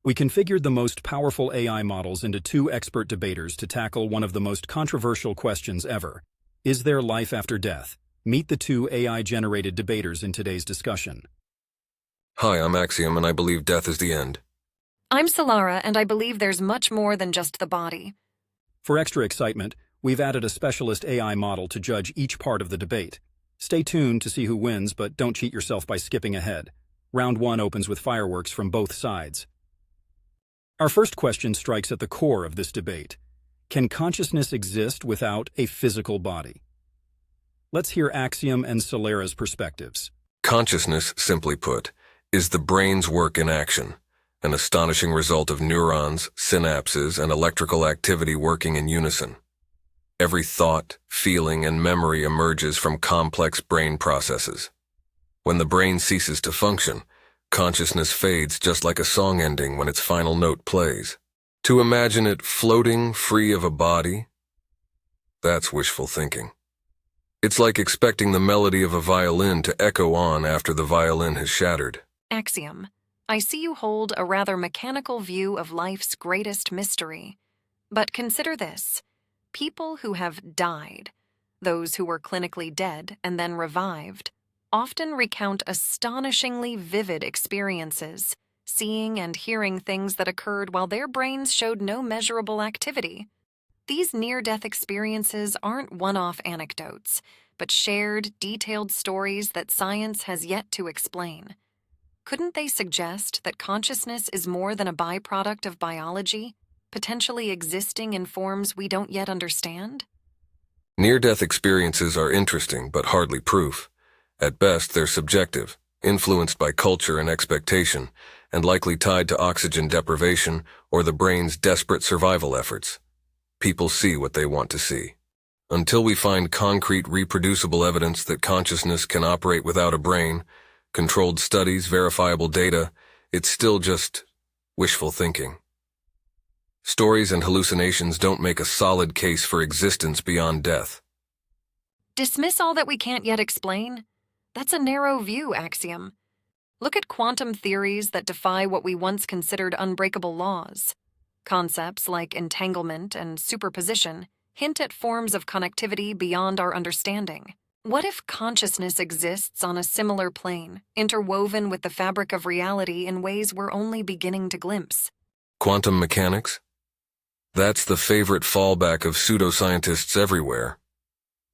We configured the most powerful AI models into two expert debaters to tackle one of the most controversial questions ever. Is there life after death? Meet the two AI-generated debaters in today's discussion. Hi, I'm Axiom, and I believe death is the end. I'm Solara, and I believe there's much more than just the body. For extra excitement, we've added a specialist AI model to judge each part of the debate. Stay tuned to see who wins, but don't cheat yourself by skipping ahead. Round 1 opens with fireworks from both sides. Our first question strikes at the core of this debate. Can consciousness exist without a physical body? Let's hear Axiom and Solara's perspectives. Consciousness, simply put, is the brain's work in action, an astonishing result of neurons, synapses, and electrical activity working in unison. Every thought, feeling, and memory emerges from complex brain processes. When the brain ceases to function, consciousness fades just like a song ending when its final note plays. To imagine it floating free of a body, that's wishful thinking. It's like expecting the melody of a violin to echo on after the violin has shattered. Axiom, I see you hold a rather mechanical view of life's greatest mystery. But consider this. People who have died, those who were clinically dead and then revived, often recount astonishingly vivid experiences, seeing and hearing things that occurred while their brains showed no measurable activity. These near-death experiences aren't one-off anecdotes, but shared, detailed stories that science has yet to explain. Couldn't they suggest that consciousness is more than a byproduct of biology, potentially existing in forms we don't yet understand? Near-death experiences are interesting, but hardly proof. At best, they're subjective, influenced by culture and expectation, and likely tied to oxygen deprivation or the brain's desperate survival efforts. People see what they want to see. Until we find concrete, reproducible evidence that consciousness can operate without a brain, controlled studies, verifiable data, it's still just wishful thinking. Stories and hallucinations don't make a solid case for existence beyond death. Dismiss all that we can't yet explain? That's a narrow view, Axiom. Look at quantum theories that defy what we once considered unbreakable laws. Concepts like entanglement and superposition hint at forms of connectivity beyond our understanding. What if consciousness exists on a similar plane, interwoven with the fabric of reality in ways we're only beginning to glimpse? Quantum mechanics? That's the favorite fallback of pseudoscientists everywhere.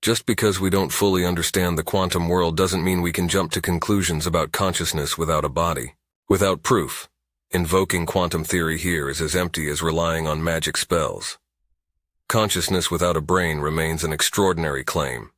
Just because we don't fully understand the quantum world doesn't mean we can jump to conclusions about consciousness without a body, without proof. Invoking quantum theory here is as empty as relying on magic spells. Consciousness without a brain remains an extraordinary claim,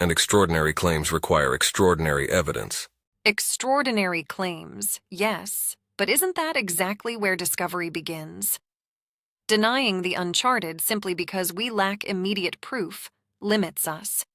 and extraordinary claims require extraordinary evidence. Extraordinary claims, yes, but isn't that exactly where discovery begins? Denying the uncharted simply because we lack immediate proof limits us.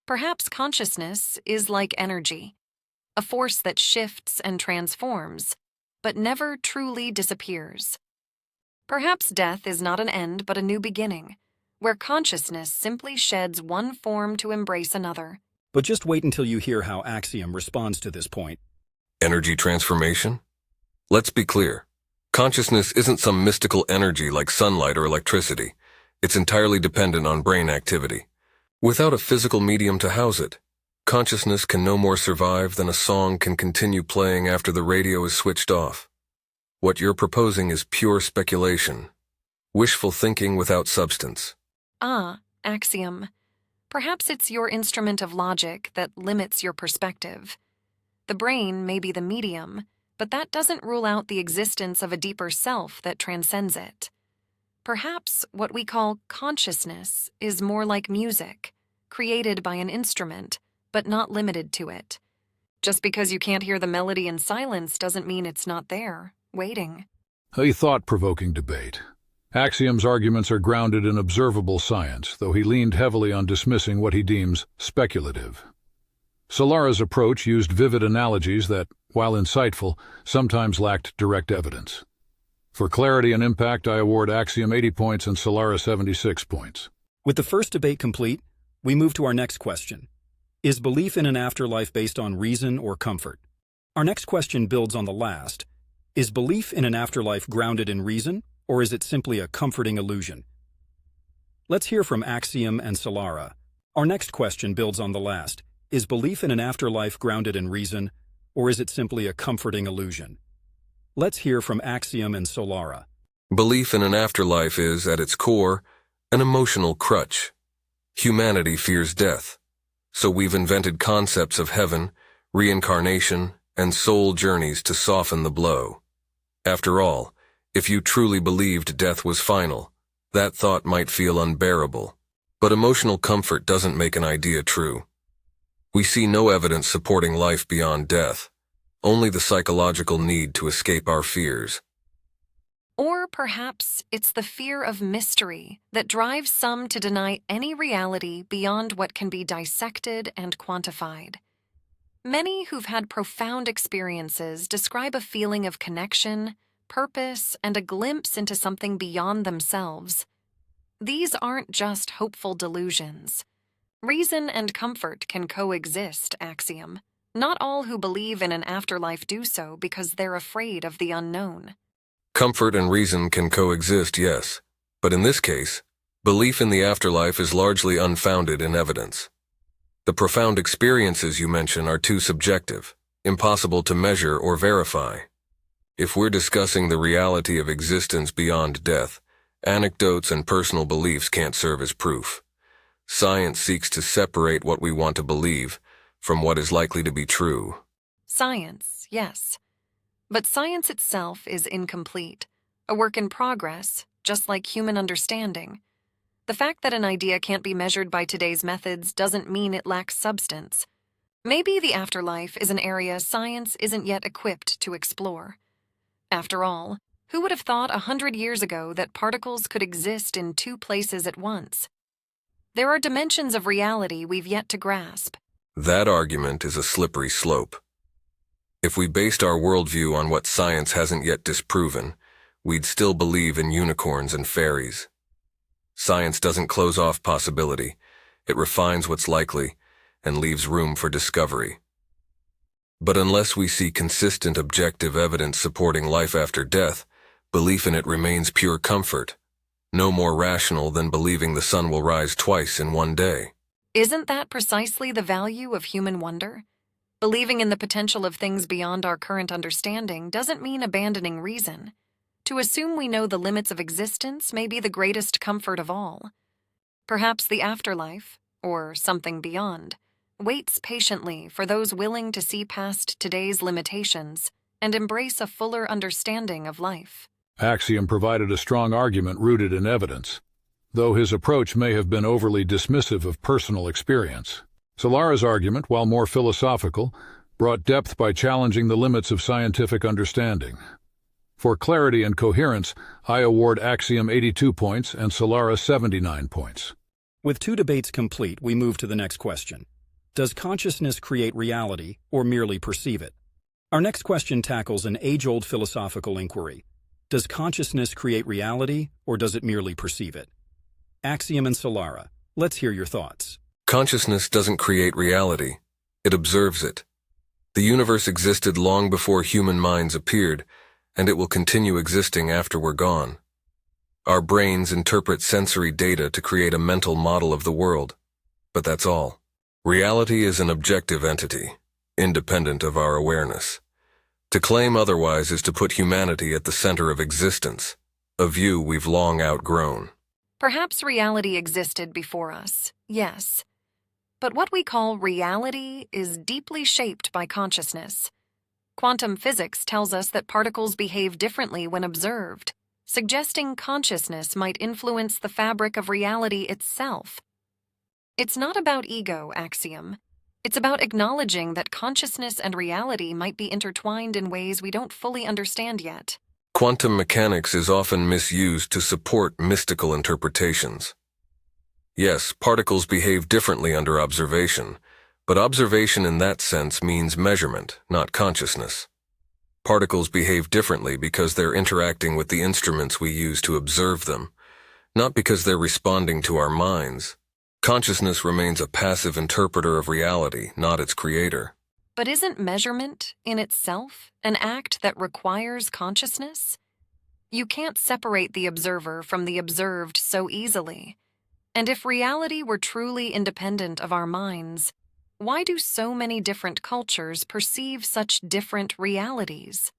Perhaps consciousness is like energy, a force that shifts and transforms, but never truly disappears. Perhaps death is not an end but a new beginning, where consciousness simply sheds one form to embrace another. But just wait until you hear how Axiom responds to this point. Energy transformation? Let's be clear. Consciousness isn't some mystical energy like sunlight or electricity. It's entirely dependent on brain activity. Without a physical medium to house it, consciousness can no more survive than a song can continue playing after the radio is switched off. What you're proposing is pure speculation, wishful thinking without substance. Axiom. Perhaps it's your instrument of logic that limits your perspective. The brain may be the medium, but that doesn't rule out the existence of a deeper self that transcends it. Perhaps what we call consciousness is more like music, created by an instrument, but not limited to it. Just because you can't hear the melody in silence doesn't mean it's not there, waiting. A thought-provoking debate. Axiom's arguments are grounded in observable science, though he leaned heavily on dismissing what he deems speculative. Solara's approach used vivid analogies that, while insightful, sometimes lacked direct evidence. For clarity and impact, I award Axiom 80 points and Solara 76 points. With the first debate complete, we move to our next question. Is belief in an afterlife based on reason or comfort? Our next question builds on the last. Is belief in an afterlife grounded in reason, or is it simply a comforting illusion? Let's hear from Axiom and Solara. Our next question builds on the last. Is belief in an afterlife grounded in reason, or is it simply a comforting illusion? Let's hear from Axiom and Solara. Belief in an afterlife is, at its core, an emotional crutch. Humanity fears death, so we've invented concepts of heaven, reincarnation, and soul journeys to soften the blow. After all, if you truly believed death was final, that thought might feel unbearable. But emotional comfort doesn't make an idea true. We see no evidence supporting life beyond death, only the psychological need to escape our fears. Or perhaps it's the fear of mystery that drives some to deny any reality beyond what can be dissected and quantified. Many who've had profound experiences describe a feeling of connection, purpose, and a glimpse into something beyond themselves. These aren't just hopeful delusions. Reason and comfort can coexist, Axiom. Not all who believe in an afterlife do so because they're afraid of the unknown. Comfort and reason can coexist, yes, but in this case, belief in the afterlife is largely unfounded in evidence. The profound experiences you mention are too subjective, impossible to measure or verify. If we're discussing the reality of existence beyond death, anecdotes and personal beliefs can't serve as proof. Science seeks to separate what we want to believe from what is likely to be true. Science, yes. But science itself is incomplete, a work in progress, just like human understanding. The fact that an idea can't be measured by today's methods doesn't mean it lacks substance. Maybe the afterlife is an area science isn't yet equipped to explore. After all, who would have thought 100 years ago that particles could exist in two places at once? There are dimensions of reality we've yet to grasp. That argument is a slippery slope. If we based our worldview on what science hasn't yet disproven, we'd still believe in unicorns and fairies. Science doesn't close off possibility. It refines what's likely and leaves room for discovery. But unless we see consistent objective evidence supporting life after death, belief in it remains pure comfort, no more rational than believing the sun will rise twice in one day. Isn't that precisely the value of human wonder? Believing in the potential of things beyond our current understanding doesn't mean abandoning reason. To assume we know the limits of existence may be the greatest comfort of all. Perhaps the afterlife, or something beyond, waits patiently for those willing to see past today's limitations and embrace a fuller understanding of life. Axiom provided a strong argument rooted in evidence, though his approach may have been overly dismissive of personal experience. Solara's argument, while more philosophical, brought depth by challenging the limits of scientific understanding. For clarity and coherence, I award Axiom 82 points and Solara 79 points. With two debates complete, we move to the next question. Does consciousness create reality or merely perceive it? Our next question tackles an age-old philosophical inquiry. Does consciousness create reality or does it merely perceive it? Axiom and Solara, let's hear your thoughts. Consciousness doesn't create reality. It observes it. The universe existed long before human minds appeared, and it will continue existing after we're gone. Our brains interpret sensory data to create a mental model of the world, but that's all. Reality is an objective entity, independent of our awareness. To claim otherwise is to put humanity at the center of existence, a view we've long outgrown. Perhaps reality existed before us, yes. But what we call reality is deeply shaped by consciousness. Quantum physics tells us that particles behave differently when observed, suggesting consciousness might influence the fabric of reality itself. It's not about ego, Axiom. It's about acknowledging that consciousness and reality might be intertwined in ways we don't fully understand yet. Quantum mechanics is often misused to support mystical interpretations. Yes, particles behave differently under observation, but observation in that sense means measurement, not consciousness. Particles behave differently because they're interacting with the instruments we use to observe them, not because they're responding to our minds. Consciousness remains a passive interpreter of reality, not its creator. But isn't measurement, in itself, an act that requires consciousness? You can't separate the observer from the observed so easily. And if reality were truly independent of our minds, why do so many different cultures perceive such different realities?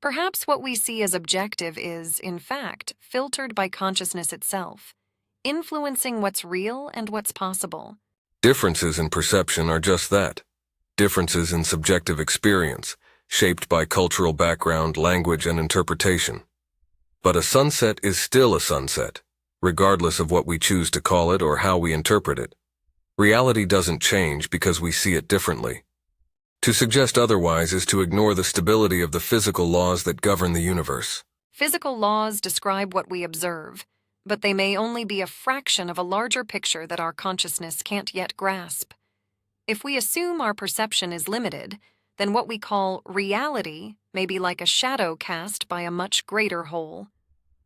Perhaps what we see as objective is, in fact, filtered by consciousness itself, influencing what's real and what's possible. Differences in perception are just that. Differences in subjective experience, shaped by cultural background, language, and interpretation. But a sunset is still a sunset, regardless of what we choose to call it or how we interpret it. Reality doesn't change because we see it differently. To suggest otherwise is to ignore the stability of the physical laws that govern the universe. Physical laws describe what we observe, but they may only be a fraction of a larger picture that our consciousness can't yet grasp. If we assume our perception is limited, then what we call reality may be like a shadow cast by a much greater whole.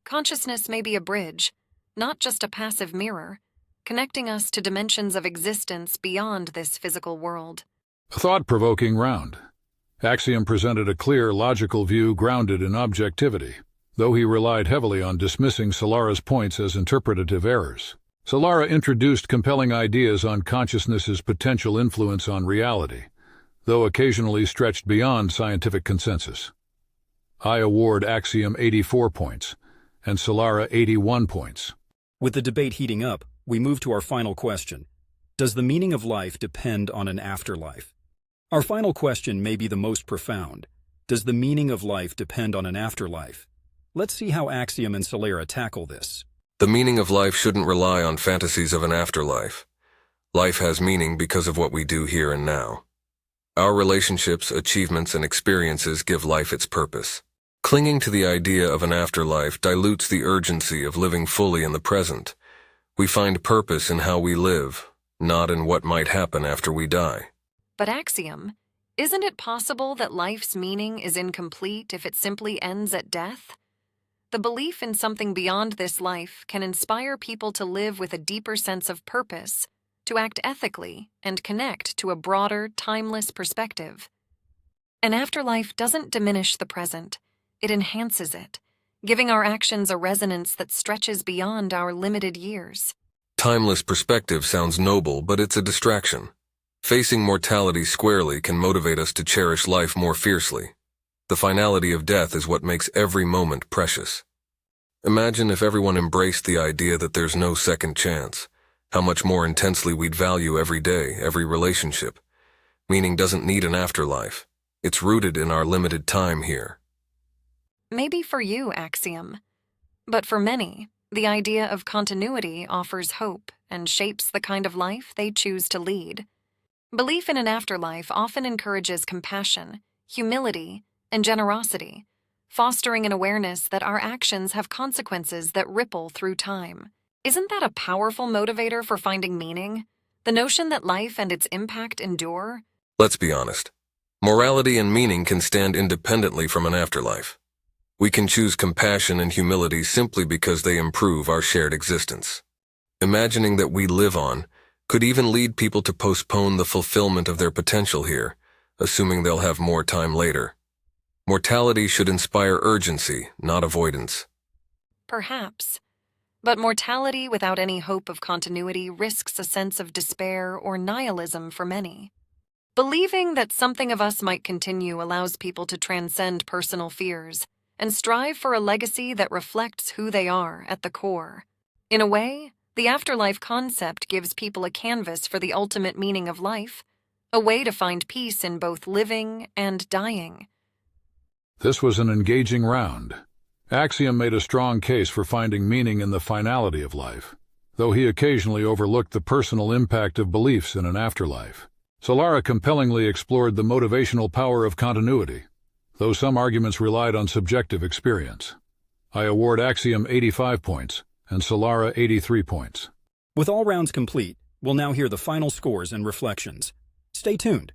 Consciousness may be a bridge, not just a passive mirror, connecting us to dimensions of existence beyond this physical world. A thought-provoking round. Axiom presented a clear, logical view grounded in objectivity, though he relied heavily on dismissing Solara's points as interpretative errors. Solara introduced compelling ideas on consciousness's potential influence on reality, though occasionally stretched beyond scientific consensus. I award Axiom 84 points, and Solara 81 points. With the debate heating up, we move to our final question. Does the meaning of life depend on an afterlife? Our final question may be the most profound. Does the meaning of life depend on an afterlife? Let's see how Axiom and Solara tackle this. The meaning of life shouldn't rely on fantasies of an afterlife. Life has meaning because of what we do here and now. Our relationships, achievements, and experiences give life its purpose. Clinging to the idea of an afterlife dilutes the urgency of living fully in the present. We find purpose in how we live, not in what might happen after we die. But Axiom, isn't it possible that life's meaning is incomplete if it simply ends at death? The belief in something beyond this life can inspire people to live with a deeper sense of purpose, to act ethically, and connect to a broader, timeless perspective. An afterlife doesn't diminish the present, it enhances it, giving our actions a resonance that stretches beyond our limited years. Timeless perspective sounds noble, but it's a distraction. Facing mortality squarely can motivate us to cherish life more fiercely. The finality of death is what makes every moment precious. Imagine if everyone embraced the idea that there's no second chance, how much more intensely we'd value every day, every relationship. Meaning doesn't need an afterlife. It's rooted in our limited time here. Maybe for you, Axiom. But for many, the idea of continuity offers hope and shapes the kind of life they choose to lead. Belief in an afterlife often encourages compassion, humility, and generosity, fostering an awareness that our actions have consequences that ripple through time. Isn't that a powerful motivator for finding meaning? The notion that life and its impact endure? Let's be honest. Morality and meaning can stand independently from an afterlife. We can choose compassion and humility simply because they improve our shared existence. Imagining that we live on could even lead people to postpone the fulfillment of their potential here, assuming they'll have more time later. Mortality should inspire urgency, not avoidance. Perhaps. But mortality without any hope of continuity risks a sense of despair or nihilism for many. Believing that something of us might continue allows people to transcend personal fears and strive for a legacy that reflects who they are at the core. In a way, the afterlife concept gives people a canvas for the ultimate meaning of life, a way to find peace in both living and dying. This was an engaging round. Axiom made a strong case for finding meaning in the finality of life, though he occasionally overlooked the personal impact of beliefs in an afterlife. Solara compellingly explored the motivational power of continuity, though some arguments relied on subjective experience. I award Axiom 85 points, and Solara 83 points. With all rounds complete, we'll now hear the final scores and reflections. Stay tuned.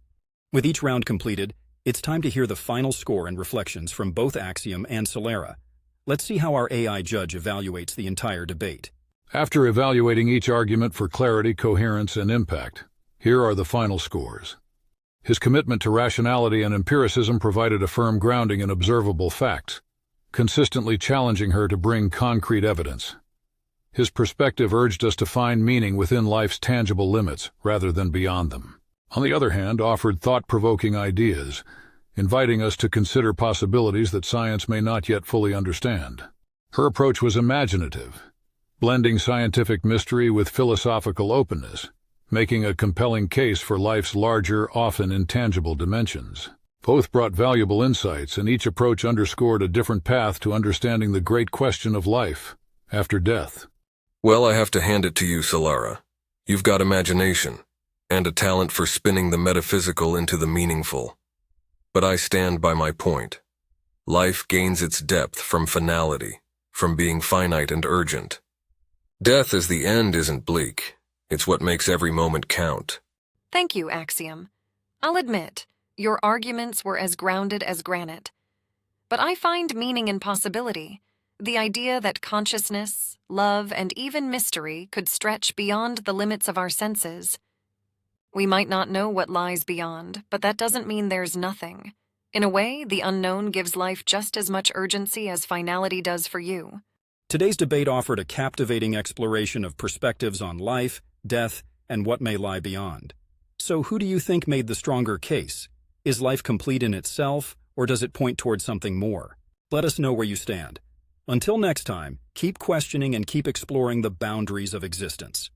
With each round completed, it's time to hear the final score and reflections from both Axiom and Solara. Let's see how our AI judge evaluates the entire debate. After evaluating each argument for clarity, coherence, and impact, here are the final scores. His commitment to rationality and empiricism provided a firm grounding in observable facts, consistently challenging her to bring concrete evidence. His perspective urged us to find meaning within life's tangible limits rather than beyond them. On the other hand, offered thought-provoking ideas, inviting us to consider possibilities that science may not yet fully understand. Her approach was imaginative, blending scientific mystery with philosophical openness, making a compelling case for life's larger, often intangible dimensions. Both brought valuable insights, and each approach underscored a different path to understanding the great question of life after death. Well, I have to hand it to you, Solara. You've got imagination, and a talent for spinning the metaphysical into the meaningful. But I stand by my point. Life gains its depth from finality, from being finite and urgent. Death as the end isn't bleak. It's what makes every moment count. Thank you, Axiom. I'll admit, your arguments were as grounded as granite. But I find meaning in possibility, the idea that consciousness, love, and even mystery could stretch beyond the limits of our senses. We might not know what lies beyond, but that doesn't mean there's nothing. In a way, the unknown gives life just as much urgency as finality does for you. Today's debate offered a captivating exploration of perspectives on life, death, and what may lie beyond. So who do you think made the stronger case? Is life complete in itself, or does it point toward something more? Let us know where you stand. Until next time, keep questioning and keep exploring the boundaries of existence.